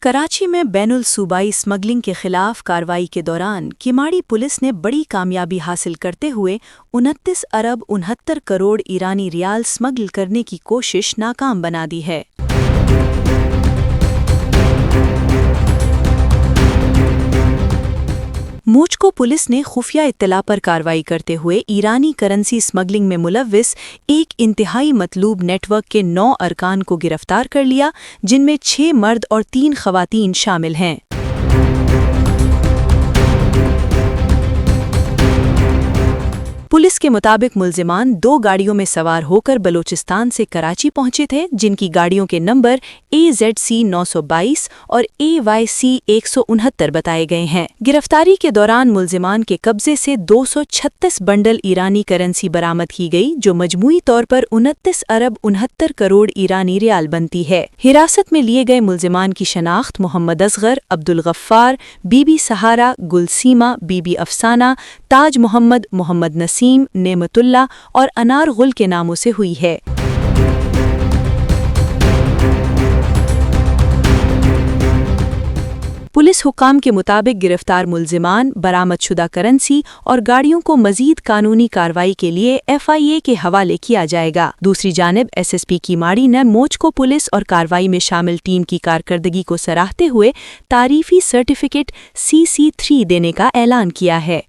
کراچی میں بین الصوبائی اسمگلنگ کے خلاف کارروائی کے دوران کیماڑی پولیس نے بڑی کامیابی حاصل کرتے ہوئے 29 ارب 69 کروڑ ایرانی ریال اسمگل کرنے کی کوشش ناکام بنا دی ہے۔ موچکو پولیس نے خفیہ اطلاع پر کارروائی کرتے ہوئے ایرانی کرنسی اسمگلنگ میں ملوث ایک انتہائی مطلوب نیٹ ورک کے 9 ارکان کو گرفتار کر لیا، جن میں 6 مرد اور 3 خواتین شامل ہیں۔ پولیس کے مطابق ملزمان 2 گاڑیوں میں سوار ہو کر بلوچستان سے کراچی پہنچے تھے، جن کی گاڑیوں کے نمبر AZC 922 اور AYC 169 بتائے گئے ہیں۔ گرفتاری کے دوران ملزمان کے قبضے سے 236 بنڈل ایرانی کرنسی برآمد کی گئی، جو مجموعی طور پر 29 ارب 69 کروڑ ایرانی ریال بنتی ہے۔ حراست میں لیے گئے ملزمان کی شناخت محمد اصغر، عبدالغفار، بی بی سہارا، گلسیمہ، بی بی افسانہ، تاج محمد، محمد نسیم، نعمت اللہ اور انار غل کے ناموں سے ہوئی ہے۔ پولیس حکام کے مطابق گرفتار ملزمان برآمد شدہ کرنسی اور گاڑیوں کو مزید قانونی کارروائی کے لیے FIA کے حوالے کیا جائے گا۔ دوسری جانب SSP کیماڑی نے موچکو پولیس اور کارروائی میں شامل ٹیم کی کارکردگی کو سراہتے ہوئے تعریفی سرٹیفکیٹ CC3 دینے کا اعلان کیا ہے۔